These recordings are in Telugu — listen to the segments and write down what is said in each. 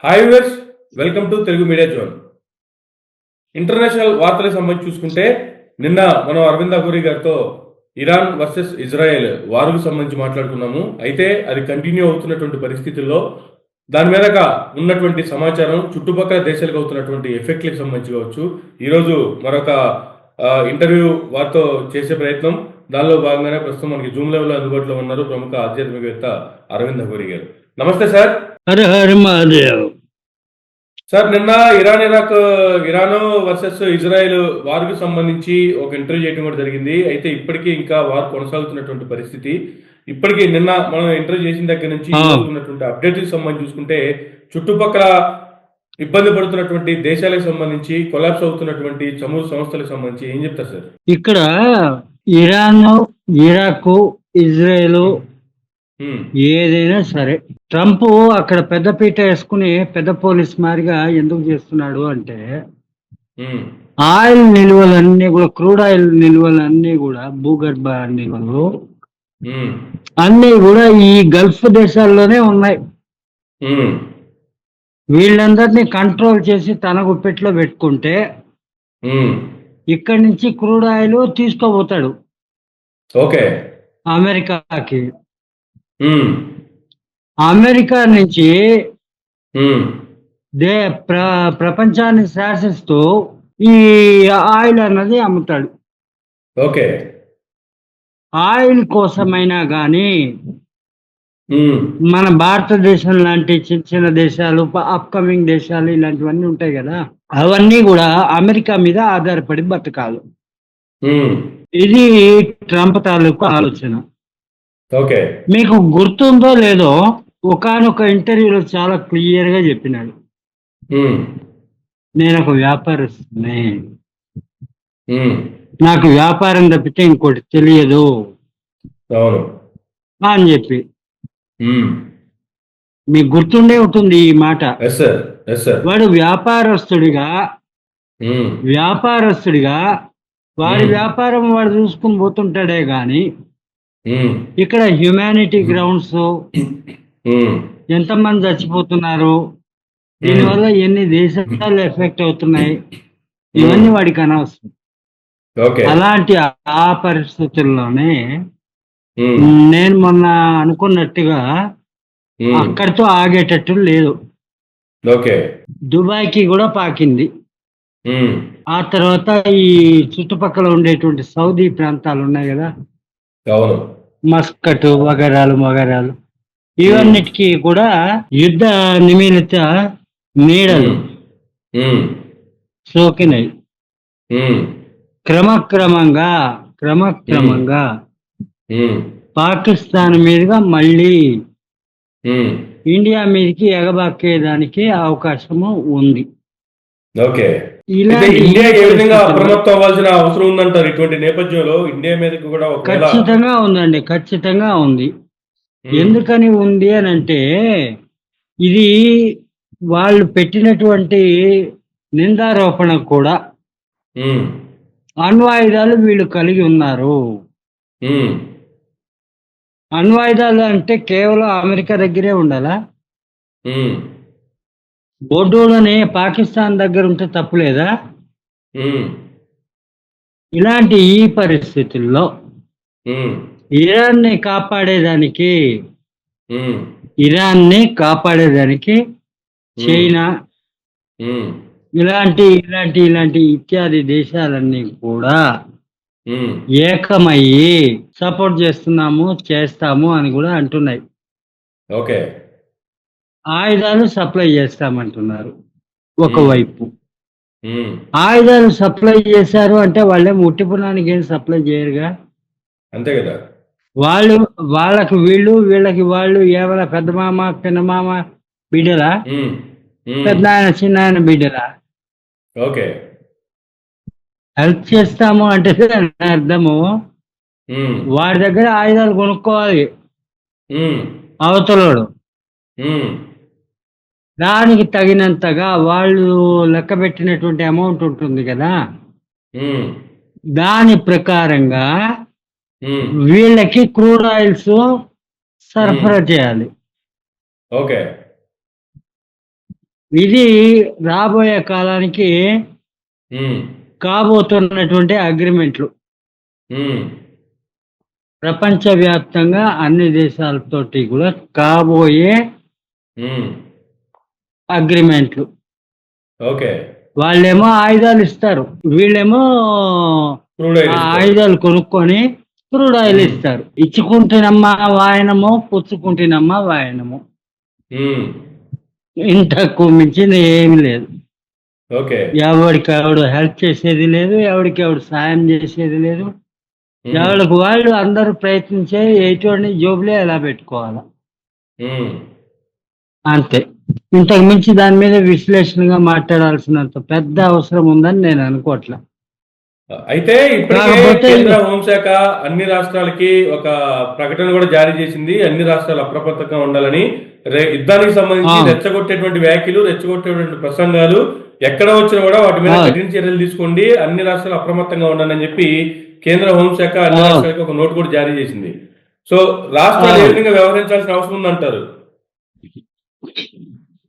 Hi viewers, welcome to Telugu media zone. International వార్తలకు సంబంధించి చూసుకుంటే నిన్న మనం అరవింద్ అఘోరి గారితో ఇరాన్ వర్సెస్ ఇజ్రాయెల్ వారుకు సంబంధించి మాట్లాడుకున్నాము. అయితే అది కంటిన్యూ అవుతున్నటువంటి పరిస్థితుల్లో దాని మీదగా ఉన్నటువంటి సమాచారం, చుట్టుపక్కల దేశాలకు అవుతున్నటువంటి ఎఫెక్ట్లకు సంబంధించి కావచ్చు, ఈరోజు మరొక ఇంటర్వ్యూ వారితో చేసే ప్రయత్నం. దానిలో భాగంగానే ప్రస్తుతం మనకి జూమ్ లెవెల్లో అందుబాటులో ఉన్నారు ప్రముఖ ఆధ్యాత్మికవేత్త అరవింద్ అఘోరి గారు. నమస్తే సార్. హర హర మహాదేవ్. సార్, నిన్న ఇరాన్ వర్సెస్ ఇజ్రాయెల్ వార్కి సంబంధించి ఒక ఇంటర్వ్యూ చేయడం కూడా జరిగింది. అయితే ఇప్పటికీ ఇంకా వార్ కొనసాగుతున్నటువంటి పరిస్థితి. ఇప్పటికీ నిన్న మనం ఇంటర్వ్యూ చేసిన దగ్గర నుంచి ఉన్నటువంటి అప్డేట్కి సంబంధించి చూసుకుంటే చుట్టుపక్కల ఇబ్బంది పడుతున్నటువంటి దేశాలకు సంబంధించి, కొలాప్స్ అవుతున్నటువంటి చమురు సంస్థలకు సంబంధించి ఏం చెప్తారు సార్? ఇక్కడ ఇరాన్, ఇరాక్, ఇజ్రాయెల్ ఏదైనా సరే ట్రంప్ అక్కడ పెద్ద పీట వేసుకుని పెద్ద పోలీస్ మారిగా ఎందుకు చేస్తున్నాడు అంటే ఆయిల్ నిల్వలన్నీ కూడా, క్రూడ్ ఆయిల్ నిల్వలన్నీ కూడా, భూగర్భ నిల్వలు అన్నీ కూడా ఈ గల్ఫ్ దేశాల్లోనే ఉన్నాయి. వీళ్ళందరినీ కంట్రోల్ చేసి తన గుప్పెట్లో పెట్టుకుంటే ఇక్కడి నుంచి క్రూడ్ ఆయిల్ తీసుకోబోతాడు ఓకే అమెరికాకి. అమెరికా నుంచి ప్రపంచాన్ని శాసిస్తూ ఈ ఆయిల్ అన్నది అమ్ముతాడు. ఓకే, ఆయిల్ కోసమైనా కానీ మన భారతదేశం లాంటి చిన్న చిన్న దేశాలు, అప్కమింగ్ దేశాలు ఇలాంటివన్నీ ఉంటాయి కదా, అవన్నీ కూడా అమెరికా మీద ఆధారపడి బతకాలి. ఇది ట్రంప్ తాలూకు ఆలోచన. ఓకే, మీకు గుర్తుందో లేదో ఒకానొక ఇంటర్వ్యూలో చాలా క్లియర్ గా చెప్పినాడు, నేను ఒక వ్యాపారస్తుని, నాకు వ్యాపారం తప్పితే ఇంకోటి తెలియదు అని చెప్పి. మీకు గుర్తుండే ఉంటుంది ఈ మాట. వాడు వ్యాపారస్తుడిగా వాడి వ్యాపారం వాడు చూసుకుని పోతుంటాడే గాని ఇక్కడ హ్యుమానిటీ గ్రౌండ్స్ ఎంతమంది చచ్చిపోతున్నారు, దీనివల్ల ఎన్ని దేశాలు ఎఫెక్ట్ అవుతున్నాయి, ఇవన్నీ వాడికి అనవసరం. అలాంటి ఆ పరిస్థితుల్లోనే నేను మొన్న అనుకున్నట్టుగా అక్కడితో ఆగేటట్టు లేదు. దుబాయ్కి కూడా పాకింది. ఆ తర్వాత ఈ చుట్టుపక్కల ఉండేటువంటి సౌదీ ప్రాంతాలు ఉన్నాయి కదా, మస్కట్ వగరాలు ఇవన్నిటికీ కూడా యుద్ధ నిమిత్త నీడలు సోకినాయి. క్రమక్రమంగా పాకిస్తాన్ మీదుగా మళ్ళీ ఇండియా మీదకి ఎగబాకేదానికి అవకాశము ఉంది. ఇండియా ఏ విధంగా అప్రమత్తం అవ్వాల్సిన అవసరం ఉందంటారు ఇటువంటి నేపథ్యంలో? ఇండియా మీదకి కూడా ఖచ్చితంగా ఉందండి, ఖచ్చితంగా ఉంది. ఎందుకని ఉంది అని అంటే, ఇది వాళ్ళు పెట్టినటువంటి నిందారోపణ కూడా అణ్వాయుధాలు వీళ్ళు కలిగి ఉన్నారు. అణ్వాయుధాలు అంటే కేవలం అమెరికా దగ్గరే ఉండాలా? బోర్డోలోనే పాకిస్తాన్ దగ్గర ఉంటే తప్పులేదా? ఇలాంటి ఈ పరిస్థితుల్లో ఇరాన్ని కాపాడేదానికి చైనా ఇలాంటి ఇత్యాది దేశాలన్నీ కూడా ఏకమయ్యి సపోర్ట్ చేస్తాము అని కూడా అంటున్నాయి. ఆయుధాలు సప్లై చేస్తామంటున్నారు. ఒకవైపు ఆయుధాలు సప్లై చేశారు అంటే వాళ్ళే ముట్టిపునానికి ఏం సప్లై చేయరుగా, అంతే కదా. వాళ్ళకి వీళ్ళకి వాళ్ళు ఏమైనా పెద్ద మామ పిన్నమామ బిడ్డలా, పెద్ద ఆయన చిన్న ఆయన బిడ్డలా? హెల్ప్ చేస్తాము అంటే అర్థము వాడి దగ్గర ఆయుధాలు కొనుక్కోవాలి అవతలోడు. దానికి తగినంతగా వాళ్ళు లెక్క పెట్టినటువంటి అమౌంట్ ఉంటుంది కదా, దాని ప్రకారంగా వీళ్ళకి క్రూడ్ ఆయిల్స్ సరఫరా చేయాలి. ఇది రాబోయే కాలానికి ఉమ్, కాబోతున్నటువంటి అగ్రిమెంట్లు. ఉమ్, ప్రపంచవ్యాప్తంగా అన్ని దేశాలతోటి కూడా కాబోయే ఉమ్, అగ్రిమెంట్లు. ఓకే. వాళ్ళేమో ఆయుధాలు ఇస్తారు, వీళ్ళేమో క్రూడ్ ఆయిల్ ఆ ఇస్తారు. ఆయుధాలు కొనుక్కొని క్రూడ్ ఆయిల్ ఉమ్, ఇస్తారు. ఇచ్చుకుంటేనమ్మా వాయనము, పుచ్చుకుంటేనమ్మా వాయనము. ఉమ్, ఇంతకు మించింది ఏమి లేదు. ఓకే. ఎవరికి ఎవడు హెల్ప్ చేసేది లేదు, ఎవరికి ఎవడు సాయం చేసేది లేదు. ఉమ్, ఎవరికి వాళ్ళు అందరూ ప్రయత్నించే ఎటువంటి జోబులే ఎలా పెట్టుకోవాలి, ఉమ్. అంతే. ఇంతకు మించి దాని మీద విశ్లేషణగా మాట్లాడాల్సినంత పెద్ద అవసరం ఉందని నేను అనుకోవట్లే. అయితే ఇప్పటికే కాకపోతే కేంద్ర హోంశాఖ అన్ని రాష్ట్రాలకి ఒక ప్రకటన కూడా జారీ చేసింది, అన్ని రాష్ట్రాలు అప్రమత్తంగా ఉండాలని. యుద్ధానికి సంబంధించి ఆ. రెచ్చగొట్టేటువంటి వ్యాఖ్యలు, రెచ్చగొట్టేటువంటి ప్రసంగాలు ఎక్కడ వచ్చినా కూడా వాటి మీద ఆ. కఠిన చర్యలు తీసుకోండి, అన్ని రాష్ట్రాలు అప్రమత్తంగా ఉండాలని అని చెప్పి కేంద్ర హోంశాఖ అన్ని ఆ. రాష్ట్రాలకి ఒక నోట్ కూడా జారీ చేసింది. సో రాష్ట్రాలు ఏ ఆ. విధంగా వ్యవహరించాల్సిన అవసరం ఉందంటారు?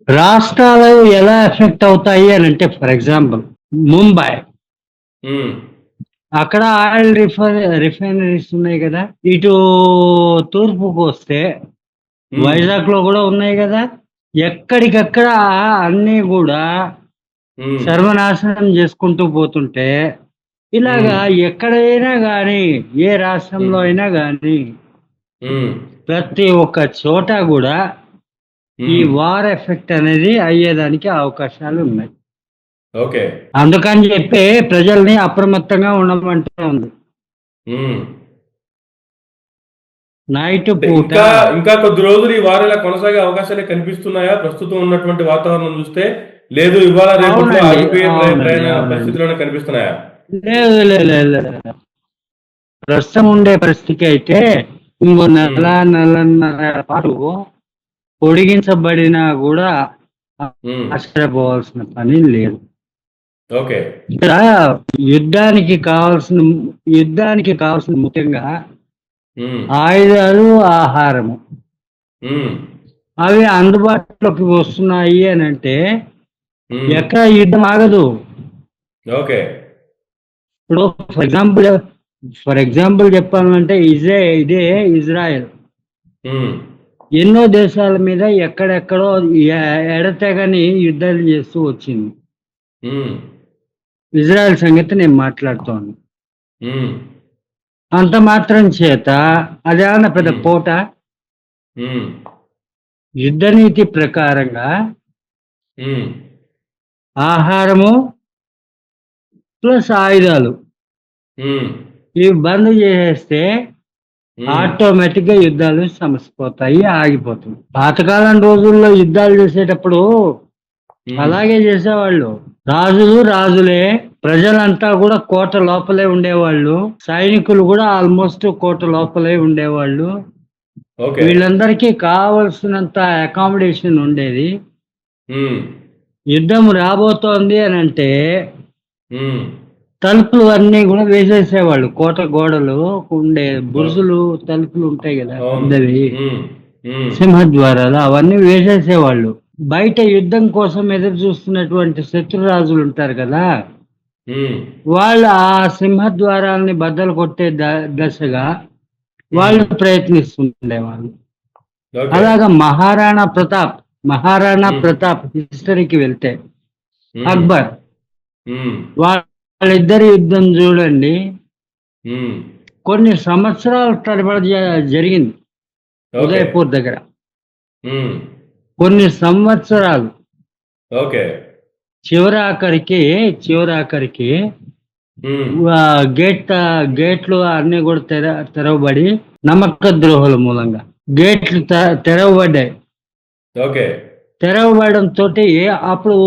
రాష్ట్రాలు ఎలా ఎఫెక్ట్ అవుతాయి అని అంటే, ఫర్ ఎగ్జాంపుల్ ముంబై, ఉమ్, అక్కడ ఆయిల్ రిఫైనరీస్ ఉన్నాయి కదా. ఇటు తూర్పుకు వస్తే ఉమ్, వైజాగ్ లో కూడా ఉన్నాయి కదా. ఎక్కడికక్కడ అన్నీ కూడా ఉమ్, సర్వనాశనం చేసుకుంటూ పోతుంటే, ఇలాగా ఎక్కడైనా కానీ, ఏ రాష్ట్రంలో అయినా కానీ, ఉమ్, ప్రతి ఒక్క చోట కూడా ఈ ఉమ్, వార్ ఎఫెక్ట్ అనేది అయ్యేదానికి అవకాశాలు ఉన్నాయి. ఓకే. అందుకని చెప్పి ప్రజల్ని అప్రమత్తంగా ఉండమంటూ ఉంది. ఉమ్. నైట్ అంటే పూట ఇంకా ఇంకా కొద్ది రోజులు ఈ వారం ఇలా కొనసాగే అవకాశాలే కనిపిస్తున్నాయా ప్రస్తుతం ఉన్నటువంటి వాతావరణం చూస్తే? లేదు ఇవాళ రేపట్లో అవునండి, ఆగిపోయే అవునండి, ప్రయాణ అవునండి. పరిస్థితుల్లోనే కనిపిస్తున్నాయా? లేదు లేదు లేదు లేదు. ప్రస్తుతం ఉండే పరిస్థితి అయితే ఇంకో నెల, నెలన్నర పాటు పొడిగించబడినా కూడా ఉమ్, ఆశ్చర్యపోవాల్సిన పని లేదు. ఓకే. ఇక్కడ యుద్ధానికి కావాల్సిన ముఖ్యంగా ఉమ్, ఆయుధాలు, ఆహారము. ఉమ్, అవి అందుబాటులోకి వస్తున్నాయి అని అంటే ఉమ్, ఎక్కడ యుద్ధం ఆగదు. ఓకే. ఇప్పుడు ఫర్ ఎగ్జాంపుల్ చెప్పాలంటే ఇదే ఇజ్రాయెల్ ఉమ్, ఎన్నో దేశాల మీద ఎక్కడెక్కడో ఎడతెగని యుద్ధాలు చేస్తూ వచ్చింది. ఉమ్, ఇజ్రాయెల్ సంగతి నేను మాట్లాడుతోను. ఉమ్, అంత మాత్రం చేత అదేమన్నా పెద్ద పోట? ఉమ్, యుద్ధ నీతి ప్రకారంగా ఉమ్, ఆహారము ప్లస్ ఆయుధాలు ఉమ్, ఇవి బంద్ చేసేస్తే ఆటోమేటిక్ గా యుద్ధాలు సమసిపోతాయి, ఆగిపోతాయి. పాతకాలం రోజుల్లో యుద్ధాలు చేసేటప్పుడు అలాగే చేసేవాళ్ళు. రాజులే, ప్రజలంతా కూడా కోట లోపలే ఉండేవాళ్ళు, సైనికులు కూడా ఆల్మోస్ట్ కోట లోపలే ఉండేవాళ్ళు. ఓకే. వీళ్ళందరికీ కావలసినంత అకామిడేషన్ ఉండేది. ఉమ్, యుద్ధం రాబోతోంది అని అంటే ఉమ్, తలుపులు అన్నీ కూడా వేసేసేవాళ్ళు. కోట గోడలు ఉండే బురుజులు, తలుపులు ఉంటాయి కదా అవును. పెద్దవి, ఉమ్, ఉమ్, సింహద్వారాలు, అవన్నీ వేసేసేవాళ్ళు. బయట యుద్ధం కోసం ఎదురు చూస్తున్నటువంటి శత్రురాజులు ఉంటారు కదా, ఉమ్, వాళ్ళు ఆ సింహద్వారాలని బద్దలు కొట్టే దశగా వాళ్ళు ప్రయత్నిస్తుండేవాళ్ళు. ఓకే. అలాగా మహారాణా ప్రతాప్ హిస్టరీకి వెళ్తే, ఉమ్, అక్బర్, ఉమ్, వాళ్ళిద్దరి యుద్ధం చూడండి, ఉమ్, కొన్ని సంవత్సరాల తరబడి జరిగింది ఓకే. ఉదయపూర్ దగ్గర. ఉమ్, కొన్ని సంవత్సరాలు. ఓకే. చివరాఖరికి ఉమ్, గేట్లు అన్ని కూడా తెరవబడి, నమ్మక ద్రోహుల మూలంగా గేట్లు తెరవబడ్డాయి. ఓకే. తెరవబడంతో అప్పుడు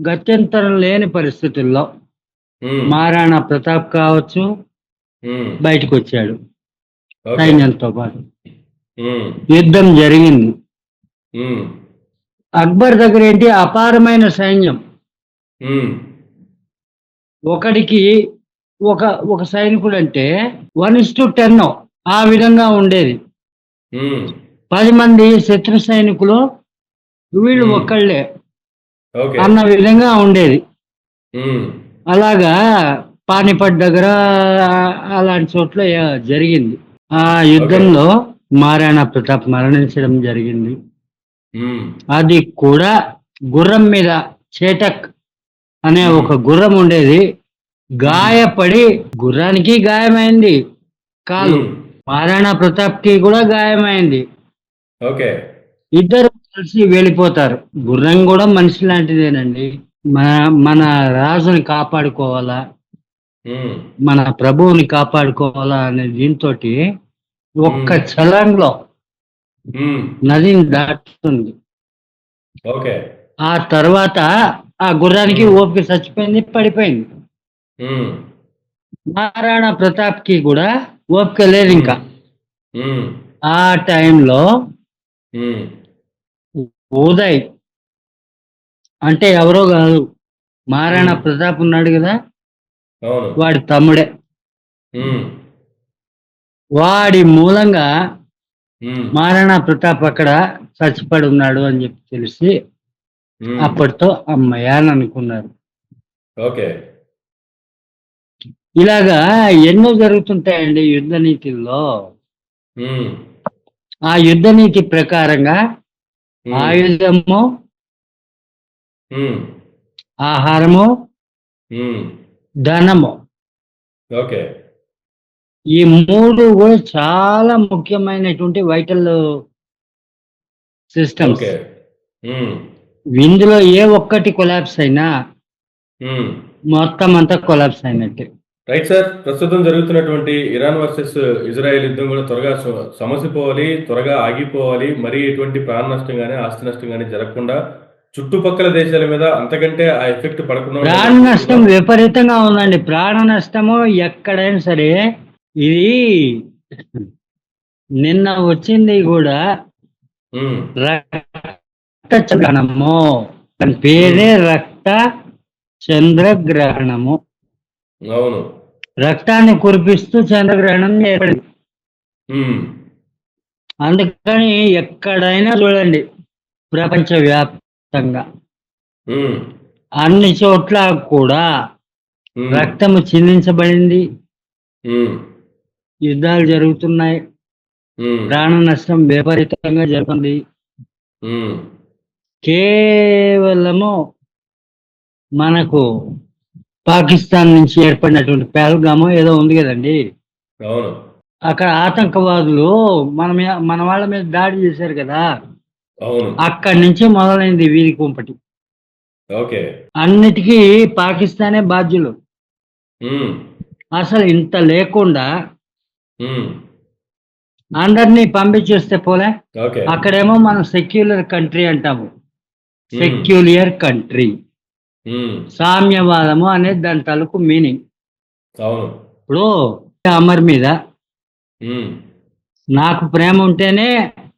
గత్యంతరం లేని పరిస్థితుల్లో ఉమ్, మహారాణా ప్రతాప్ కావచ్చు ఉమ్, బయటకు వచ్చాడు ఓకే. సైన్యంతో పాటు. ఉమ్, యుద్ధం జరిగింది. ఉమ్, అక్బర్ దగ్గర ఏంటి, అపారమైన సైన్యం. ఉమ్, ఒకడికి ఒక సైనికుడు అంటే 1:10 ఆ విధంగా ఉండేది. ఉమ్, 10 మంది శత్రు సైనికులు, వీళ్ళు ఒక్కళ్ళే. ఓకే. అన్న విధంగా ఉండేది. హ్మ్. అలాగా పానిపట్ దగ్గర అలాంటి చోట్ల జరిగింది. ఆ ఓకే. యుద్ధంలో మహారాణా ప్రతాప్ మరణించడం జరిగింది. హ్మ్. అది కూడా గుర్రం మీద చేటక్ అనే హ్మ్. ఒక గుర్రం ఉండేది. హ్మ్. గాయపడి గుర్రానికి గాయమైంది కాలు. హ్మ్. మహారాణా ప్రతాప్‌కి కూడా గాయమైంది. ఓకే. ఇద్దరు కలిసి వెళ్ళిపోతారు. గుర్రం కూడా మనిషి లాంటిదేనండి. మన మన రాజుని కాపాడుకోవాలా, హ్మ్. మన ప్రభువుని కాపాడుకోవాలా అనే దీంతోటి ఒక్క హ్మ్. ఛలంలో హ్మ్. నదిని దాటుతుంది. ఓకే. ఆ తర్వాత ఆ గుర్రానికి హ్మ్. ఓపిక చచ్చిపోయింది, పడిపోయింది. హ్మ్. మహారాణా ప్రతాప్‌కి కూడా ఓపిక హ్మ్. లేదింక. హ్మ్. ఆ టైంలో హ్మ్. ఉదయ్ అంటే ఎవరో కాదు. మహారాణా హ్మ్. ప్రతాప్ ఉన్నాడు కదా! అవును. వాడి తమ్ముడే. హ్మ్. వాడి మూలంగా హ్మ్. మహారాణా ప్రతాప్ అక్కడ చచ్చిపడి ఉన్నాడు అని చెప్పి తెలిసి హ్మ్. అప్పటితో హమ్మయ్య అని అనుకున్నారు. ఓకే. ఇలాగా ఎన్నో జరుగుతుంటాయండి యుద్ధ నీతిల్లో. హ్మ్. ఆ యుద్ధ నీతి ప్రకారంగా హ్మ్. ఆయుధము, హ్మ్. ఆహారము, హ్మ్. ధనము ఓకే. ఈ 3 కూడా చాలా ముఖ్యమైనటువంటి వైటల్ సిస్టమ్స్. ఓకే. హ్మ్. ఇందులో ఏ ఒక్కటి కొలాప్స్ అయినా హ్మ్. మొత్తం అంతా కొలాప్స్ అయినట్టే. Right sir. ప్రస్తుతం జరుగుతున్నటువంటి ఇరాన్ వర్సెస్ ఇజ్రాయెల్ యుద్ధం కూడా త్వరగా సమసిపోవాలి, త్వరగా ఆగిపోవాలి. మరీ ఎటువంటి ప్రాణ నష్టం గాని, ఆస్తి నష్టం గాని జరగకుండా చుట్టుపక్కల దేశాల మీద అంతకంటే ఆ ఎఫెక్ట్ పడకుండా ప్రాణ ఉండాలని నష్టం కోరుకుందాం. విపరీతంగా ఉందండి. ప్రాణ నష్టము ఎక్కడైనా సరే ఇది నిన్న వచ్చింది కూడా హ్మ్. రక్త చంద్రగ్రహణము. దాని హ్మ్. పేరే రక్త చంద్రగ్రహణము. అవును. రక్తాన్ని కురిపిస్తూ చంద్రగ్రహణం ఏర్పడింది. హ్మ్. అందుకని ఎక్కడైనా చూడండి ప్రపంచవ్యాప్తంగా హ్మ్. అన్ని చోట్ల కూడా హ్మ్. రక్తము చిందించబడింది. హ్మ్. యుద్ధాలు జరుగుతున్నాయి. హ్మ్. ప్రాణ నష్టం విపరీతంగా జరుగుతుంది. హ్మ్. కేవలము మనకు పాకిస్తాన్ నుంచి ఏర్పడినటువంటి పహల్గామో ఏదో ఉంది కదండి. అవును. అక్కడ ఆతంకవాదులు మన వాళ్ళ మీద దాడి చేశారు కదా! అవును. అక్కడి నుంచి మొదలైంది వీరి కుంపటి. ఓకే. అన్నిటికీ పాకిస్తానే బాధ్యులు. హ్మ్. అసలు ఇంత లేకుండా హ్మ్. అందరినీ పంపించేస్తే పోలే. ఓకే. అక్కడేమో మనం సెక్యులర్ కంట్రీ అంటాము. హ్మ్. సెక్యులియర్ కంట్రీ. హ్మ్. సామ్యవాదము అనేది దాని తాలూకు మీనింగ్. అవును. ఇప్పుడు అమర్ మీద హ్మ్. నాకు ప్రేమ ఉంటేనే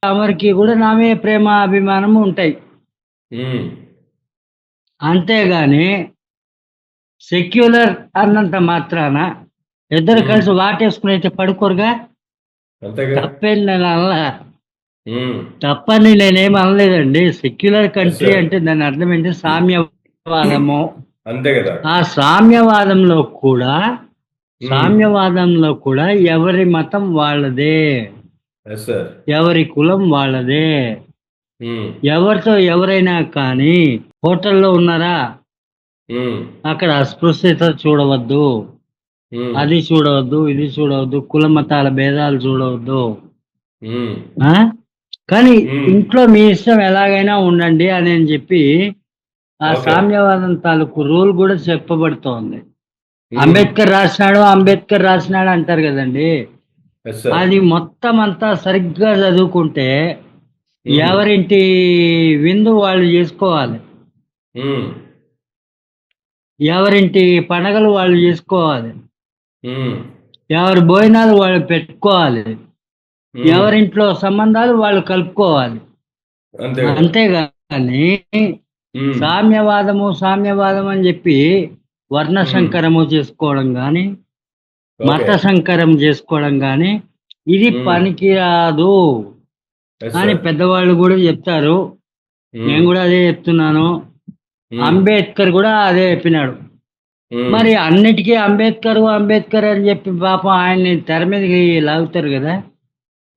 అమర్‌కి కూడా నా మీద ప్రేమ, అభిమానం ఉంటాయి. హ్మ్. అంతేగాని సెక్యులర్ అన్నంత మాత్రాన ఇద్దరు హ్మ్. కలిసి వాటేసుకుని అయితే పడుకోరుగా. అంతేగా. తప్పేం నేను అనలా. హ్మ్. తప్పని నేనేమి అనలేదండి. Secular yes country sir. అంటే దాని అర్థం ఏంటి? సామ్యవాదము. అంతే గదా! ఆ సామ్యవాదంలో కూడా హ్మ్. సామ్యవాదంలో కూడా ఎవరి మతం వాళ్ళదే. Yes sir. ఎవరి కులం వాళ్ళదే. హ్మ్. ఎవరితో ఎవరైనా కానీ హోటల్‌లో ఉన్నారా? హ్మ్. అక్కడ అస్పృశ్యత చూడవద్దు. హ్మ్. అది చూడవద్దు, ఇది చూడవద్దు, కుల మతాల భేదాలు చూడవద్దు. హ్మ్. ఆ! కానీ హ్మ్. ఇంట్లో మీ ఇష్టం ఎలాగైనా ఉండండి అని చెప్పి ఆ ఓకే. సామ్యవాదం తాలూకు రూల్ కూడా చెప్పబడుతోంది. హ్మ్. అంబేద్కర్ రాసినాడు అంటారు కదండీ! Yes sir. అది మొత్తం అంతా సరిగ్గా చదువుకుంటే హ్మ్. ఎవరింటి విందు వాళ్ళు చేసుకోవాలి. హ్మ్. ఎవరింటి పండగలు వాళ్ళు చేసుకోవాలి. హ్మ్. ఎవరి భోజనాలు వాళ్ళు పెట్టుకోవాలి. హ్మ్. ఎవరింట్లో సంబంధాలు వాళ్ళు కలుపుకోవాలి. అంతే గదా! అంతేగాని హ్మ్. సామ్యవాదం అని చెప్పి వర్ణ హ్మ్. సంకరము చేసుకోవడం గాని, ఓకే. మత సంకరం చేసుకోవడం గాని, ఇది హ్మ్. పనికిరాదు యెస్ అని సార్. పెద్దవాళ్ళు కూడా చెప్తారు. హ్మ్. నేను కూడా అదే చెప్తున్నాను. ఉమ్, అంబేద్కర్ కూడా అదే చెప్పినాడు. ఉమ్, మరి అన్నిటికీ అంబేద్కర్ అంబేద్కర్ అని చెప్పి పాపం ఆయన్ని తెర మీదకి లాగుతారు కదా.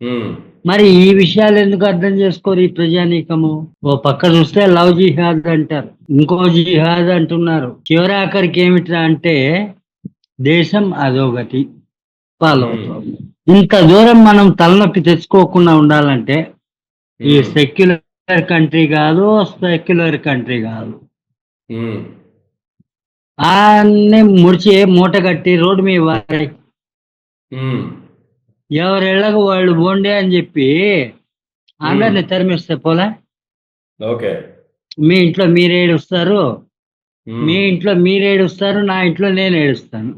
ఉమ్, మరి ఈ విషయాలు ఎందుకు అర్థం చేసుకోరు ఈ ప్రజానీకము? ఓ పక్క చూస్తే లవ్ జిహాద్ అంటారు, ఇంకో జిహాద్ అంటున్నారు. చివరి ఆఖరికి ఏమిట్రా అంటే దేశం అధోగతి పాలవుతుంది. ఇంత దూరం మనం తలనొప్పి తెచ్చుకోకుండా ఉండాలంటే ఈ ఉమ్, సెక్యులర్ కంట్రీ కాదు, సెక్యులర్ కంట్రీ కాదు. ఉమ్, అన్ని ముడిచి మూట కట్టి రోడ్డు మీద వారి ఉమ్, ఎవరెళ్ళకు వాళ్ళు బోండే అని చెప్పి అందరిని తరిమిస్తే పోలే. ఓకే. మీ ఇంట్లో మీరు ఏడుస్తారు, ఉమ్, మీ ఇంట్లో మీరు ఏడుస్తారు, నా ఇంట్లో నేను ఏడుస్తాను.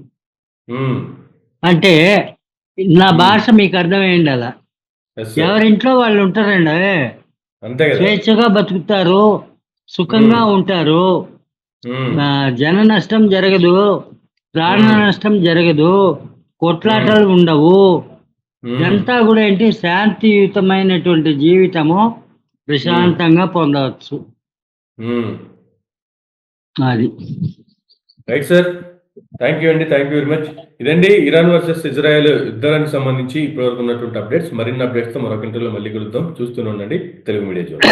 ఉమ్, అంటే నా ఉమ్, భాష మీకు అర్థమైంది అలా. Yes sir. ఎవరింట్లో వాళ్ళు ఉంటారండి, అంతే కదా. స్వేచ్ఛగా బతుకుతారు, ఉమ్, సుఖంగా ఉంటారు, ఉమ్, జన నష్టం జరగదు, ప్రాణ ఉమ్, నష్టం జరగదు, ఉమ్, కొట్లాటలు ఉండవు. ఉమ్, ఇదంతా కూడా ఏంటి శాంతియుతమైనటువంటి జీవితము ఉమ్, ప్రశాంతంగా పొందవచ్చు. ఉమ్. అది రైట్ సార్. థ్యాంక్ యూ అండి, థ్యాంక్ యూ వెరీ మచ్. ఇదండి ఇరాన్ వర్సెస్ ఇజ్రాయెల్ యుద్ధానికి సంబంధించి ఇప్పటివరకు ఉన్నటువంటి అప్డేట్స్. మరిన్ని అప్డేట్స్తో మరొక ఇంటర్వ్యూలో మళ్ళీ కలుద్దాం. చూస్తూనే ఉండండి తెలుగు మీడియా జోన్.